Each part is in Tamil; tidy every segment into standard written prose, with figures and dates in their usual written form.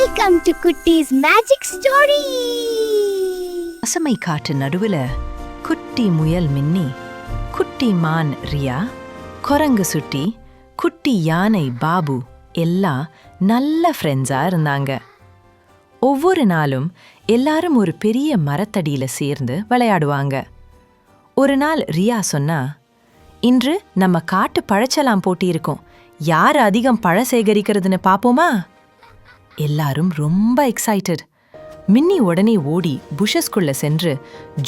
வெல்கம் டு குட்டீஸ் மேஜிக் ஸ்டோரி. பசுமை காட்டு நடுவுல குட்டி முயல் மின்னி, குட்டி மான் ரியா, குரங்கு சுட்டி, குட்டி யானை பாபு எல்லாம் நல்ல ஃப்ரெண்ட்ஸா இருந்தாங்க. ஒவ்வொரு நாளும் எல்லாரும் ஒரு பெரிய மரத்தடியில சேர்ந்து விளையாடுவாங்க. ஒரு நாள் ரியா சொன்னா, இன்று நம்ம காட்டு பழச்சலாம் போட்டி இருக்கோம், யார் அதிகம் பழ சேகரிக்கிறதுன்னு பாப்போமா? எல்லாரும் ரொம்ப எக்ஸைட்டட். மின்னி உடனே ஓடி புஷஸ்குள்ள சென்று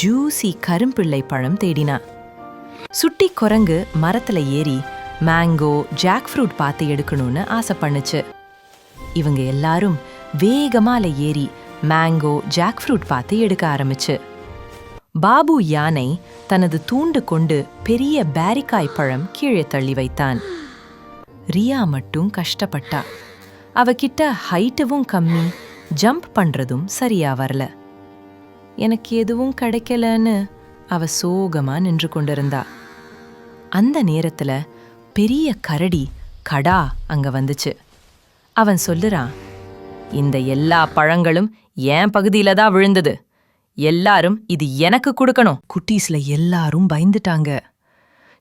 ஜூசி கரும்பிள்ளை பழம் தேடினா. சுட்டி குரங்கு மரத்துல ஏறி மேங்கோ, ஜாக் ஃப்ரூட் பார்த்து எடுக்கணும்னு ஆசை பண்ணுச்சு. இவங்க எல்லாரும் வேகமால ஏறி மேங்கோ, ஜாக் ஃப்ரூட் பார்த்து எடுக்க ஆரம்பிச்சு. பாபு யானை தனது தூண்டு கொண்டு பெரிய பேரிக்காய் பழம் கீழே தள்ளி வைத்தான். ரியா மட்டும் கஷ்டப்பட்டா. அவகிட்ட ஹைட்டவும் கம்மி, ஜம்ப் பண்றதும் சரியா வரல. எனக்கு எதுவும் கிடைக்கலன்னு அவ சோகமா நின்று கொண்டிருந்தா. அந்த நேரத்துல பெரிய கரடி கடா அங்க வந்துச்சு. அவன் சொல்லுறான், இந்த எல்லா பழங்களும் என் பகுதியில தான் விழுந்தது, எல்லாரும் இது எனக்கு கொடுக்கணும். குட்டீஸ்ல எல்லாரும் பயந்துட்டாங்க.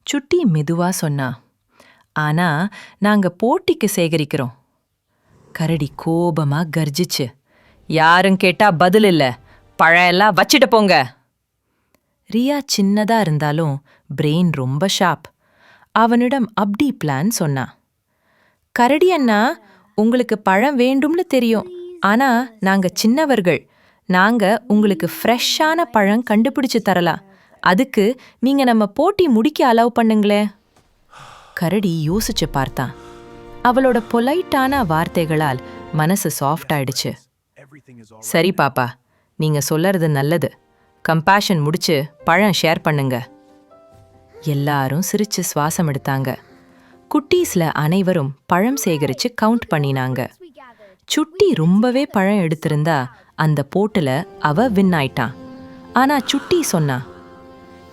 சுட்டி மெதுவா சொன்னா, ஆனா நாங்க போட்டிக்கு சேகரிக்கிறோம். கரடி கோபமா கர்ஜிச்சு, யாரும் கேட்டா பதில் இல்ல, பழம் எல்லாம் வச்சிட்டு போங்க. ரியா சின்னதா இருந்தாலும் பிரெயின் ரொம்ப ஷார்ப். அவனிடம் அப்படி பிளான் சொன்னா. கரடி அண்ணா, உங்களுக்கு பழம் வேண்டும்னு தெரியும், ஆனா நாங்க சின்னவர்கள், நாங்க உங்களுக்கு ஃப்ரெஷ்ஷான பழம் கண்டுபிடிச்சு தரலாம், அதுக்கு நீங்க நம்ம போட்டி முடிக்க அலோவ் பண்ணுங்களே. கரடி யோசிச்சு பார்த்தான். அவளோட பொலைட்டான வார்த்தைகளால் மனசு சாஃப்ட் ஆயிடுச்சு. சரி பாப்பா, நீங்க சொல்லறது நல்லது, கம்பேஷன் முடிச்சு பழம் ஷேர் பண்ணுங்க. எல்லாரும் சிரிச்சு சுவாசம் எடுத்தாங்க. குட்டீஸ்ல அனைவரும் பழம் சேகரிச்சு கவுண்ட் பண்ணினாங்க. சுட்டி ரொம்பவே பழம் எடுத்திருந்தா அந்த போட்டுல அவ வின் ஆயிட்டான். ஆனா சுட்டி சொன்னா,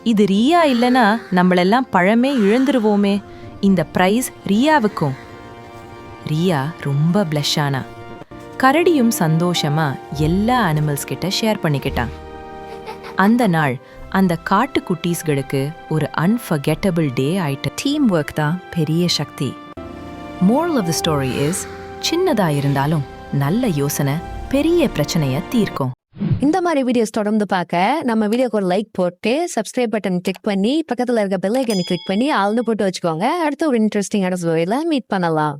இது ரியா இல்லனா நம்மளெல்லாம் பழமே இழந்துருவோமே, இந்த பிரைஸ் ரியாவுக்கும். ரியா ரொம்ப பிளஷ் ஆனா. கரடியும் சந்தோஷமா எல்லா அனிமல்ஸ் கிட்ட ஷேர் பண்ணிக்கிட்டான். அந்த நாள் அந்த காட்டு குட்டீஸ்களுக்கு ஒரு அன்ஃபர்கெட்டபிள் டே ஆயிட்டு. டீம் ஒர்க் தான் பெரிய சக்தி. Moral of the story is, சின்னதா இருந்தாலும் நல்ல யோசனை பெரிய பிரச்சனைய தீர்க்கும். இந்த மாதிரி வீடியோஸ் தொடர்ந்து பார்க்க நம்ம வீடியோக்கு ஒரு லைக் போட்டு சப்ஸ்கிரைப் பட்டன் கிளிக் பண்ணி பக்கத்துல இருக்க பெல் ஐக்கனை கிளிக் பண்ணி ஆல்னு போட்டு வச்சுக்கோங்க. அடுத்த ஒரு இன்ட்ரெஸ்டிங்கான ஸ்டோரியில மீட் பண்ணலாம்.